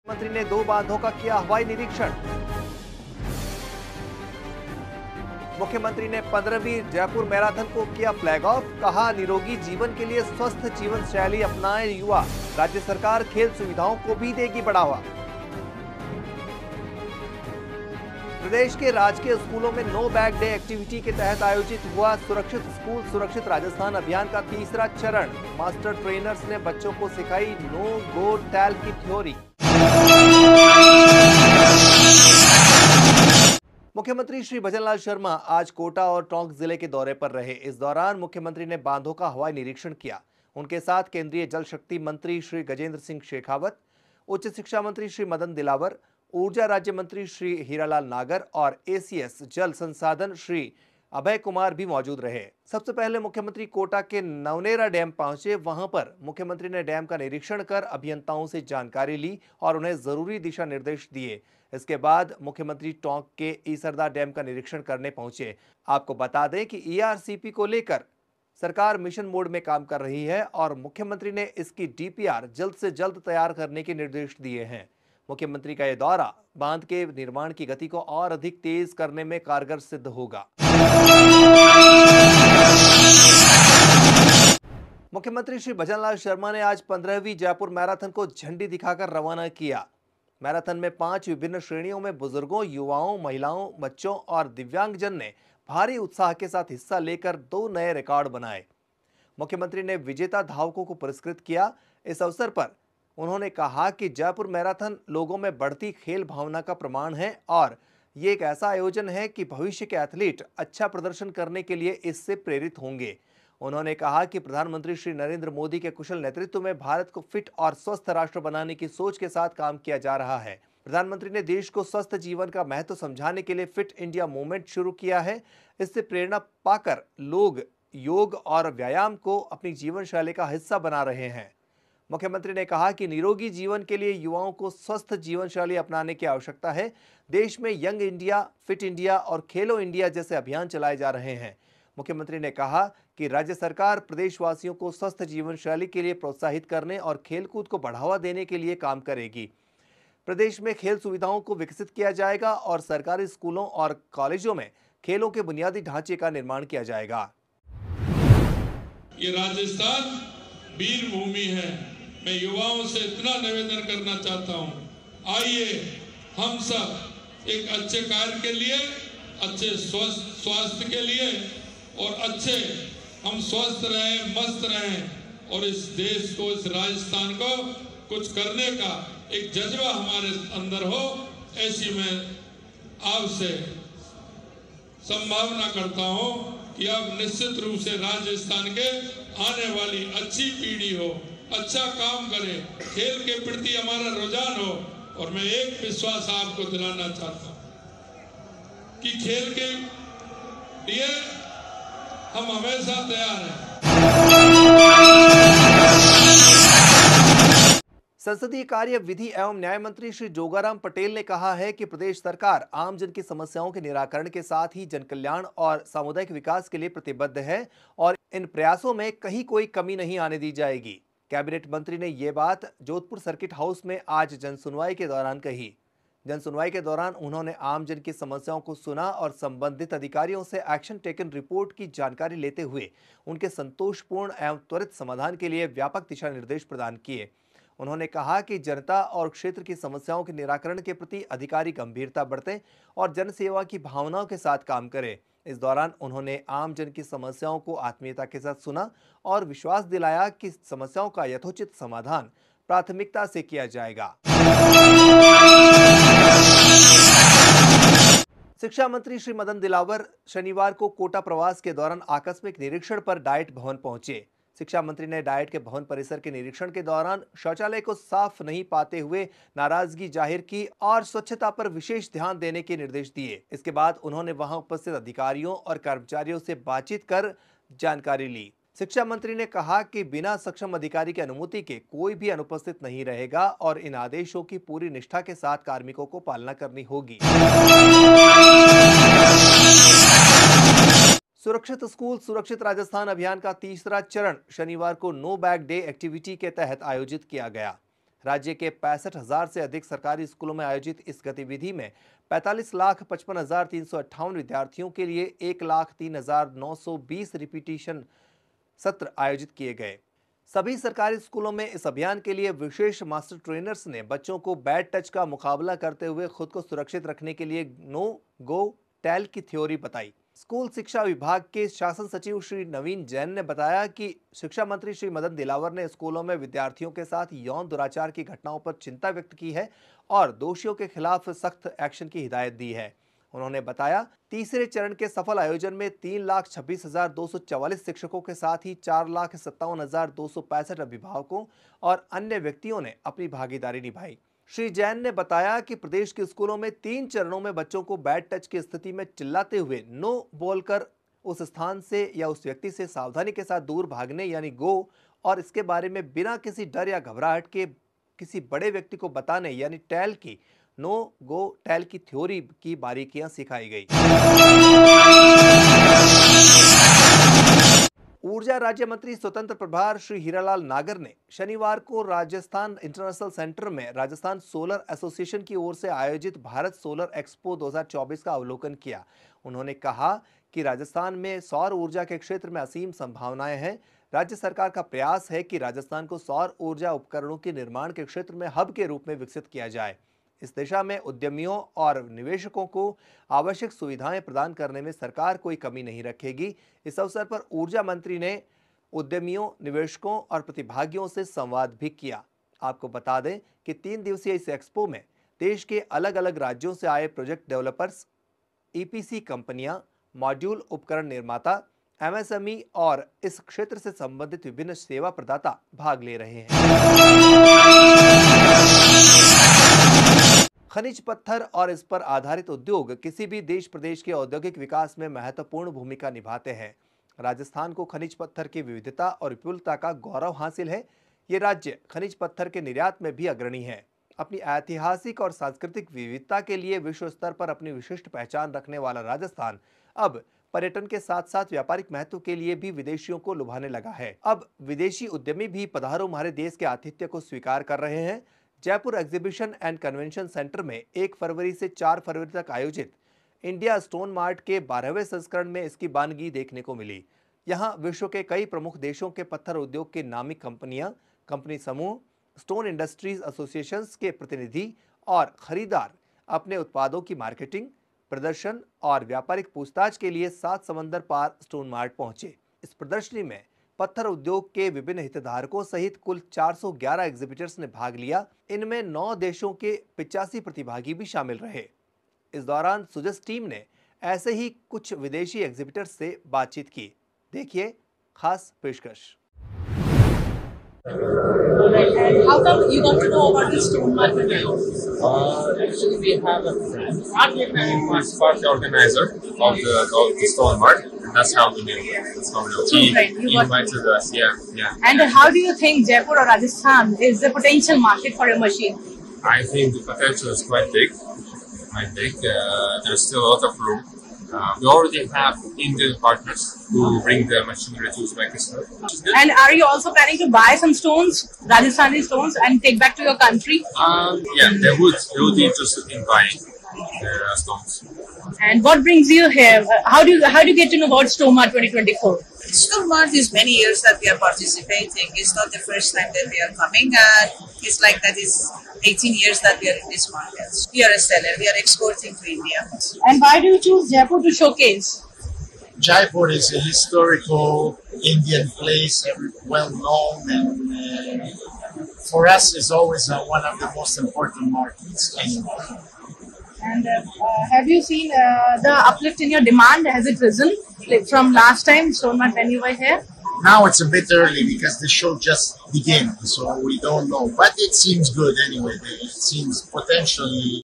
मंत्री ने 2 बांधों का किया हवाई निरीक्षण। मुख्यमंत्री ने 15वीं जयपुर मैराथन को किया फ्लैग ऑफ। कहा, निरोगी जीवन के लिए स्वस्थ जीवन शैली अपनाएं युवा। राज्य सरकार खेल सुविधाओं को भी देगी बढ़ावा। प्रदेश के राजकीय स्कूलों में नो बैग डे एक्टिविटी के तहत आयोजित हुआ सुरक्षित स्कूल सुरक्षित राजस्थान अभियान का तीसरा चरण। मास्टर ट्रेनर्स ने बच्चों को सिखाई नो गो टेल की थ्योरी। मुख्यमंत्री श्री भजनलाल शर्मा आज कोटा और टोंक जिले के दौरे पर रहे। इस दौरान मुख्यमंत्री ने बांधों का हवाई निरीक्षण किया। उनके साथ केंद्रीय जल शक्ति मंत्री श्री गजेंद्र सिंह शेखावत, उच्च शिक्षा मंत्री श्री मदन दिलावर, ऊर्जा राज्य मंत्री श्री हीरालाल नागर और एसीएस जल संसाधन श्री अभय कुमार भी मौजूद रहे। सबसे पहले मुख्यमंत्री कोटा के नवनेरा डैम पहुंचे। वहां पर मुख्यमंत्री ने डैम का निरीक्षण कर अभियंताओं से जानकारी ली और उन्हें जरूरी दिशा निर्देश दिए। इसके बाद मुख्यमंत्री टोंक के ईसरदा डैम का निरीक्षण करने पहुंचे। आपको बता दें कि ईआरसीपी को लेकर सरकार मिशन मोड में काम कर रही है और मुख्यमंत्री ने इसकी डीपीआर जल्द से जल्द तैयार करने के निर्देश दिए हैं। मुख्यमंत्री का यह दौरा बांध के निर्माण की गति को और अधिक तेज करने में कारगर सिद्ध होगा। मुख्यमंत्री श्री भजनलाल शर्मा ने आज 15वीं जयपुर मैराथन को झंडी दिखाकर रवाना किया। मैराथन में 5 विभिन्न श्रेणियों में बुजुर्गों, युवाओं, महिलाओं, बच्चों और दिव्यांगजन ने भारी उत्साह के साथ हिस्सा लेकर 2 नए रिकॉर्ड बनाए। मुख्यमंत्री ने विजेता धावकों को पुरस्कृत किया। इस अवसर पर उन्होंने कहा कि जयपुर मैराथन लोगों में बढ़ती खेल भावना का प्रमाण है और ये एक ऐसा आयोजन है कि भविष्य के एथलीट अच्छा प्रदर्शन करने के लिए इससे प्रेरित होंगे। उन्होंने कहा कि प्रधानमंत्री श्री नरेंद्र मोदी के कुशल नेतृत्व में भारत को फिट और स्वस्थ राष्ट्र बनाने की सोच के साथ काम किया जा रहा है। प्रधानमंत्री ने देश को स्वस्थ जीवन का महत्व समझाने के लिए फिट इंडिया मूवमेंट शुरू किया है। इससे प्रेरणा पाकर लोग योग और व्यायाम को अपनी जीवन शैली का हिस्सा बना रहे हैं। मुख्यमंत्री ने कहा कि निरोगी जीवन के लिए युवाओं को स्वस्थ जीवन शैली अपनाने की आवश्यकता है। देश में यंग इंडिया, फिट इंडिया और खेलो इंडिया जैसे अभियान चलाए जा रहे हैं। मुख्यमंत्री ने कहा कि राज्य सरकार प्रदेशवासियों को स्वस्थ जीवन शैली के लिए प्रोत्साहित करने और खेलकूद को बढ़ावा देने के लिए काम करेगी। प्रदेश में खेल सुविधाओं को विकसित किया जाएगा और सरकारी स्कूलों और कॉलेजों में खेलों के बुनियादी ढांचे का निर्माण किया जाएगा। ये राजस्थान वीर भूमि है। मैं युवाओं से इतना निवेदन करना चाहता हूं, आइए हम सब एक अच्छे कार्य के लिए, अच्छे स्वास्थ्य के लिए और अच्छे हम स्वस्थ रहें, मस्त रहें और इस देश को, इस राजस्थान को कुछ करने का एक जज्बा हमारे अंदर हो, ऐसी मैं आपसे संभावना करता हूं कि अब निश्चित रूप से राजस्थान के आने वाली अच्छी पीढ़ी हो, अच्छा काम करे, खेल के प्रति हमारा रुझान हो। और मैं एक विश्वास आपको दिलाना चाहता हूं कि खेल के लिए हम हमेशा तैयार हैं। संसदीय कार्य, विधि एवं न्याय मंत्री श्री जोगाराम पटेल ने कहा है कि प्रदेश सरकार आमजन की समस्याओं के निराकरण के साथ ही जनकल्याण और सामुदायिक विकास के लिए प्रतिबद्ध है और इन प्रयासों में कहीं कोई कमी नहीं आने दी जाएगी। कैबिनेट मंत्री ने ये बात जोधपुर सर्किट हाउस में आज जनसुनवाई के दौरान कही। जनसुनवाई के दौरान उन्होंने आमजन की समस्याओं को सुना और संबंधित अधिकारियों से एक्शन टेकन रिपोर्ट की जानकारी लेते हुए उनके संतोषपूर्ण एवं त्वरित समाधान के लिए व्यापक दिशा निर्देश प्रदान किए। उन्होंने कहा कि जनता और क्षेत्र की समस्याओं के निराकरण के प्रति अधिकारी गंभीरता बरतें और जनसेवा की भावनाओं के साथ काम करें। इस दौरान उन्होंने आम जन की समस्याओं को आत्मीयता के साथ सुना और विश्वास दिलाया कि समस्याओं का यथोचित समाधान प्राथमिकता से किया जाएगा। शिक्षा मंत्री श्री मदन दिलावर शनिवार को कोटा प्रवास के दौरान आकस्मिक निरीक्षण पर डाइट भवन पहुंचे। शिक्षा मंत्री ने डाइट के भवन परिसर के निरीक्षण के दौरान शौचालय को साफ नहीं पाते हुए नाराजगी जाहिर की और स्वच्छता पर विशेष ध्यान देने के निर्देश दिए। इसके बाद उन्होंने वहां उपस्थित अधिकारियों और कर्मचारियों से बातचीत कर जानकारी ली। शिक्षा मंत्री ने कहा कि बिना सक्षम अधिकारी की अनुमति के कोई भी अनुपस्थित नहीं रहेगा और इन आदेशों की पूरी निष्ठा के साथ कार्मिकों को पालना करनी होगी। सुरक्षित स्कूल सुरक्षित राजस्थान अभियान का तीसरा चरण शनिवार को नो बैग डे एक्टिविटी के तहत आयोजित किया गया। राज्य के 65,000 से अधिक सरकारी स्कूलों में आयोजित इस गतिविधि में 45,55,358 विद्यार्थियों के लिए 1,03,920 रिपीटिशन सत्र आयोजित किए गए। सभी सरकारी स्कूलों में इस अभियान के लिए विशेष मास्टर ट्रेनर्स ने बच्चों को बैड टच का मुकाबला करते हुए खुद को सुरक्षित रखने के लिए नो गो टेल की थ्योरी बताई। स्कूल शिक्षा विभाग के शासन सचिव श्री नवीन जैन ने बताया कि शिक्षा मंत्री श्री मदन दिलावर ने स्कूलों में विद्यार्थियों के साथ यौन दुराचार की घटनाओं पर चिंता व्यक्त की है और दोषियों के खिलाफ सख्त एक्शन की हिदायत दी है। उन्होंने बताया, तीसरे चरण के सफल आयोजन में 3,26,244 शिक्षकों के साथ ही 4,57,265 अभिभावकों और अन्य व्यक्तियों ने अपनी भागीदारी निभाई। श्री जैन ने बताया कि प्रदेश के स्कूलों में 3 चरणों में बच्चों को बैड टच की स्थिति में चिल्लाते हुए नो बोलकर उस स्थान से या उस व्यक्ति से सावधानी के साथ दूर भागने यानी गो, और इसके बारे में बिना किसी डर या घबराहट के किसी बड़े व्यक्ति को बताने यानी टेल की नो गो टेल की थ्योरी की बारीकियां सिखाई गई। ऊर्जा राज्य मंत्री स्वतंत्र प्रभार श्री हीरालाल नागर ने शनिवार को राजस्थान इंटरनेशनल सेंटर में राजस्थान सोलर एसोसिएशन की ओर से आयोजित भारत सोलर एक्सपो 2024 का अवलोकन किया। उन्होंने कहा कि राजस्थान में सौर ऊर्जा के क्षेत्र में असीम संभावनाएं हैं। राज्य सरकार का प्रयास है कि राजस्थान को सौर ऊर्जा उपकरणों के निर्माण के क्षेत्र में हब के रूप में विकसित किया जाए। इस दिशा में उद्यमियों और निवेशकों को आवश्यक सुविधाएं प्रदान करने में सरकार कोई कमी नहीं रखेगी। इस अवसर पर ऊर्जा मंत्री ने उद्यमियों, निवेशकों और प्रतिभागियों से संवाद भी किया। आपको बता दें कि 3 दिवसीय इस एक्सपो में देश के अलग अलग राज्यों से आए प्रोजेक्ट डेवलपर्स, ईपीसी कंपनियां, मॉड्यूल उपकरण निर्माता, एमएसएमई और इस क्षेत्र से संबंधित विभिन्न सेवा प्रदाता भाग ले रहे हैं। खनिज पत्थर और इस पर आधारित उद्योग किसी भी देश प्रदेश के औद्योगिक विकास में महत्वपूर्ण भूमिका निभाते हैं। राजस्थान को खनिज पत्थर की विविधता और विपुलता का गौरव हासिल है। ये राज्य खनिज पत्थर के निर्यात में भी अग्रणी है। अपनी ऐतिहासिक और सांस्कृतिक विविधता के लिए विश्व स्तर पर अपनी विशिष्ट पहचान रखने वाला राजस्थान अब पर्यटन के साथ साथ व्यापारिक महत्व के लिए भी विदेशियों को लुभाने लगा है। अब विदेशी उद्यमी भी पधारो हमारे देश के आतिथ्य को स्वीकार कर रहे हैं। Jaipur exhibition and convention centre में 1 फरवरी से 4 फरवरी तक आयोजित इंडिया स्टोन मार्ट के 12वें संस्करण में इसकी बानगी देखने को मिली। यहां विश्व के कई प्रमुख देशों के पत्थर उद्योग के नामी कंपनियां, कंपनी समूह, स्टोन इंडस्ट्रीज एसोसिएशंस के प्रतिनिधि और खरीदार अपने उत्पादों की मार्केटिंग, प्रदर्शन और व्यापारिक पूछताछ के लिए 7 समंदर पार स्टोन मार्ट पहुंचे। इस प्रदर्शनी में पत्थर उद्योग के विभिन्न हितधारकों सहित कुल 411 एग्जीबिटर्स ने भाग लिया। इनमें 9 देशों के 85 प्रतिभागी भी शामिल रहे। इस दौरान सुजस टीम ने ऐसे ही कुछ विदेशी एग्जीबिटर्स से बातचीत की। देखिए खास पेशकश। How come you got to know about this stone market now? Actually, we have a friend who is part organizer of the stone mart. That's how we knew. That's how we know. He invited us. Yeah. And how do you think Jaipur or Rajasthan is the potential market for your machine? I think the potential is quite big. There's still a lot of room. We already have Indian partners who bring the machinery to Uzbekistan. And are you also planning to buy some stones, Rajasthani stones, and take back to your country? Yeah, they would be interested in buying stones. And what brings you here? How do you get to know about Stomart 2024? Stomart is many years that we are participating. It's not the first time that we are coming, and it's like that is 18 years that we are in this market. We are a seller. We are exporting to India. And why do you choose Jaipur to showcase? Jaipur is a historical Indian place, well known, and for us is always one of the most important markets anyway. And have you seen the uplift in your demand? Has it risen from last time, Stomart, when you were here? Now it's a bit early because the show just began, so we don't know. But it seems good anyway. It seems potentially